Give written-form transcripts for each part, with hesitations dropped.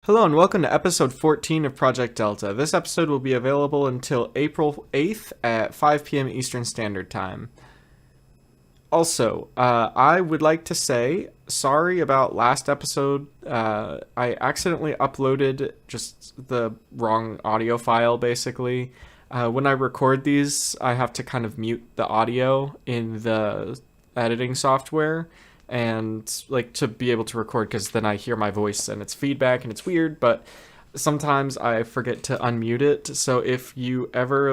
Hello and welcome to episode 14 of Project Delta. This episode will be available until April 8th at 5 p.m. Eastern Standard Time. Also, I would like to say sorry about last episode. I accidentally uploaded just the wrong audio file, basically. When I record these, I have to kind of mute the audio in the editing software and like to be able to record, because then I hear my voice and it's feedback and it's weird, but sometimes I forget to unmute it. So if you ever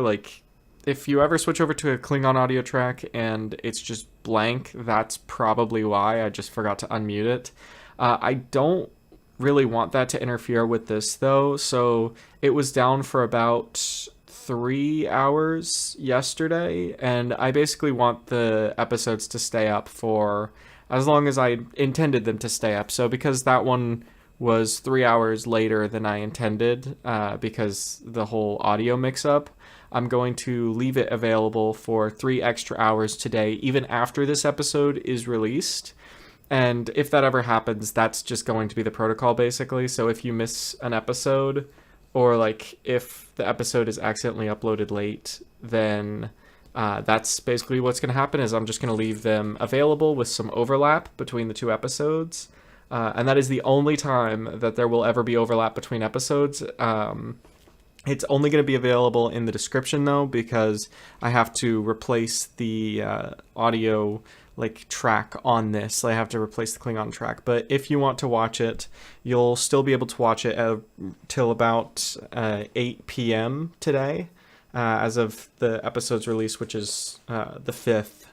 switch over to a Klingon audio track and it's just blank, that's probably why. I just forgot to unmute it. I don't really want that to interfere with this though, so it was down for about 3 hours yesterday, and I basically want the episodes to stay up for as long as I intended them to stay up. So because that one was 3 hours later than I intended, because the whole audio mix-up, I'm going to leave it available for 3 extra hours today, even after this episode is released. And if that ever happens, that's just going to be the protocol, basically. So if you miss an episode, or like if the episode is accidentally uploaded late, then that's basically what's going to happen. Is I'm just going to leave them available with some overlap between the two episodes. And that is the only time that there will ever be overlap between episodes. It's only going to be available in the description, though, because I have to replace the audio track on this. I have to replace the Klingon track. But if you want to watch it, you'll still be able to watch it till about 8 p.m. today, as of the episode's release, which is the 5th.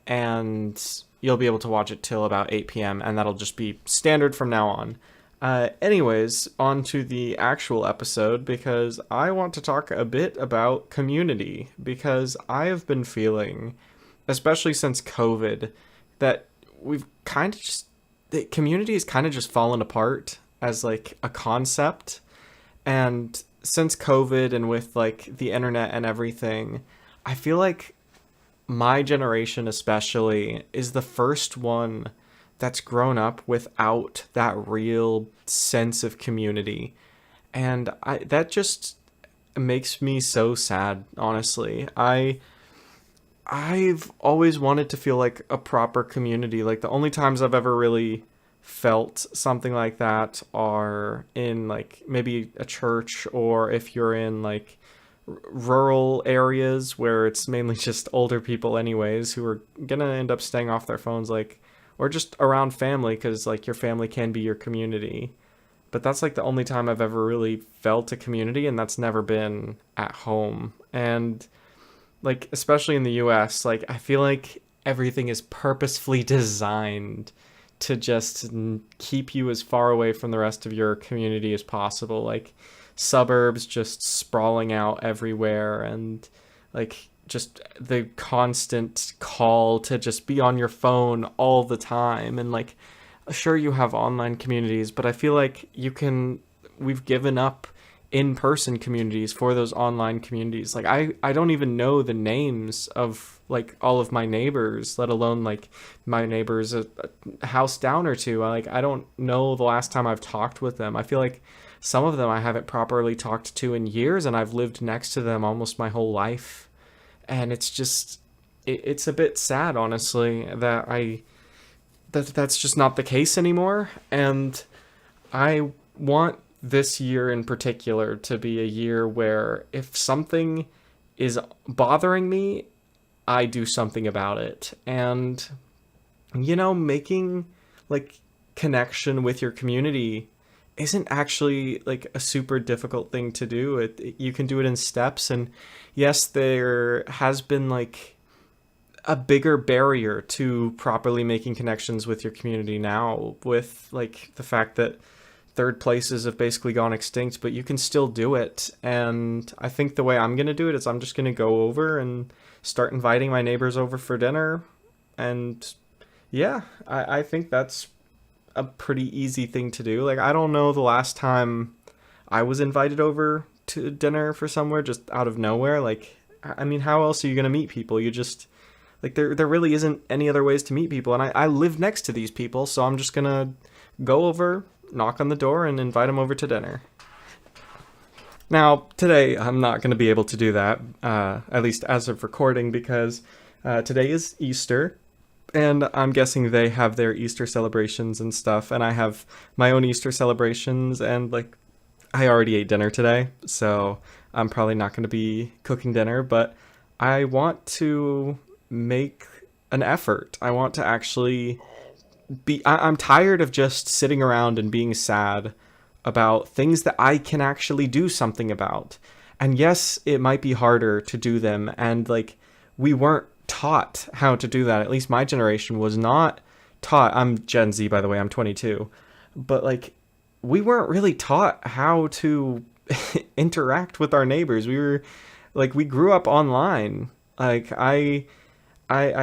And you'll be able to watch it till about 8 p.m., and that'll just be standard from now on. Anyways, on to the actual episode, because I want to talk a bit about community, because I have been feeling, especially since COVID, that we've kind of just, the community has kind of just fallen apart as like a concept. And since COVID and with like the internet and everything, I feel like my generation especially is the first one that's grown up without that real sense of community. And that just makes me so sad, honestly. I've always wanted to feel like a proper community. Like the only times I've ever really felt something like that are in like maybe a church, or if you're in like rural areas where it's mainly just older people anyways who are gonna end up staying off their phones, like, or just around family, because like your family can be your community. But that's like the only time I've ever really felt a community, and that's never been at home. And like especially in the US, like I feel like everything is purposefully designed to just keep you as far away from the rest of your community as possible. Like suburbs just sprawling out everywhere, and like just the constant call to just be on your phone all the time. And like sure, you have online communities, but I feel like we've given up in-person communities for those online communities. Like I don't even know the names of like all of my neighbors, let alone like my neighbors a house down or two. Like I don't know the last time I've talked with them. I feel like some of them I haven't properly talked to in years, and I've lived next to them almost my whole life. And it's just it's a bit sad, honestly, that's just not the case anymore. And I want this year in particular to be a year where if something is bothering me, I do something about it. And making like connection with your community isn't actually like a super difficult thing to do. You can do it in steps. And yes, there has been like a bigger barrier to properly making connections with your community now, with like the fact that third places have basically gone extinct, but you can still do it. And I think the way I'm going to do it is I'm just going to go over and start inviting my neighbors over for dinner. And yeah, I think that's a pretty easy thing to do. Like, I don't know the last time I was invited over to dinner for somewhere just out of nowhere. Like, I mean, how else are you going to meet people? You just, like, there really isn't any other ways to meet people. And I live next to these people, so I'm just going to go over, knock on the door and invite them over to dinner. Now, today I'm not going to be able to do that, at least as of recording, because today is Easter, and I'm guessing they have their Easter celebrations and stuff, and I have my own Easter celebrations, and like, I already ate dinner today, so I'm probably not going to be cooking dinner, but I want to make an effort. I want to actually I'm tired of just sitting around and being sad about things that I can actually do something about. And yes, it might be harder to do them, and like, we weren't taught how to do that. At least my generation was not taught. I'm Gen Z, by the way, I'm 22. But like, we weren't really taught how to interact with our neighbors. We grew up online. Like, I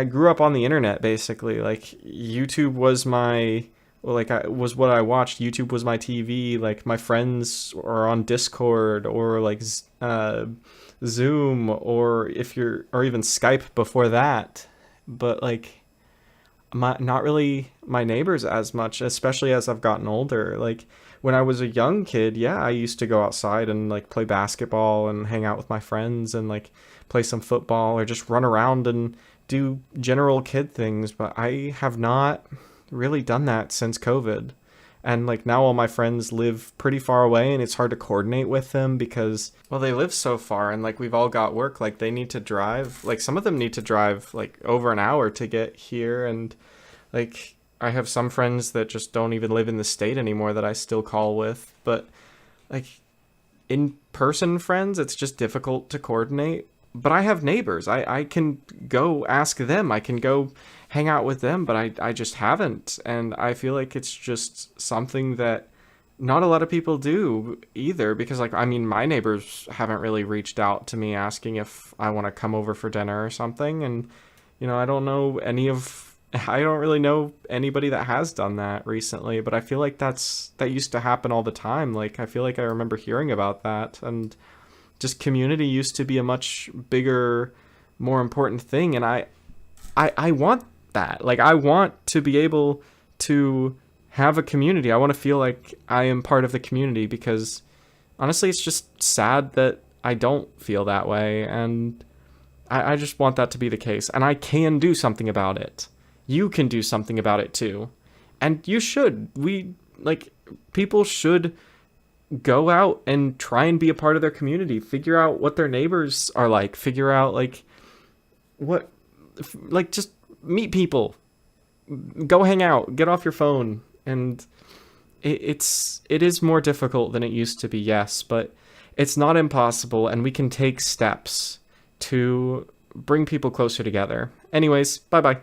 grew up on the internet, basically. Like, YouTube was was what I watched. YouTube was my TV. Like, my friends are on Discord or like Zoom, or even Skype before that. But like, not really my neighbors as much, especially as I've gotten older. Like, when I was a young kid, yeah, I used to go outside and like play basketball and hang out with my friends and like play some football or just run around and do general kid things. But I have not really done that since COVID. And like, now all my friends live pretty far away, and it's hard to coordinate with them because, well, they live so far, and like, we've all got work. Like, they need to drive, like some of them need to drive like over an hour to get here. And like, I have some friends that just don't even live in the state anymore that I still call with. But like, in-person friends, it's just difficult to coordinate. But I have neighbors. I can go ask them. I can go hang out with them, but I just haven't. And I feel like it's just something that not a lot of people do either, because like, I mean, my neighbors haven't really reached out to me asking if I want to come over for dinner or something. And, you know, I don't really know anybody that has done that recently, but I feel like that used to happen all the time. Like, I feel like I remember hearing about that, and just community used to be a much bigger, more important thing. And I want that. Like, I want to be able to have a community. I want to feel like I am part of the community, because honestly, it's just sad that I don't feel that way. And I just want that to be the case. And I can do something about it. You can do something about it too. And you should. People should go out and try and be a part of their community. Figure out what their neighbors are like. Figure out just meet people. Go hang out. Get off your phone. And it is more difficult than it used to be, yes, but it's not impossible, and we can take steps to bring people closer together. Anyways, bye-bye.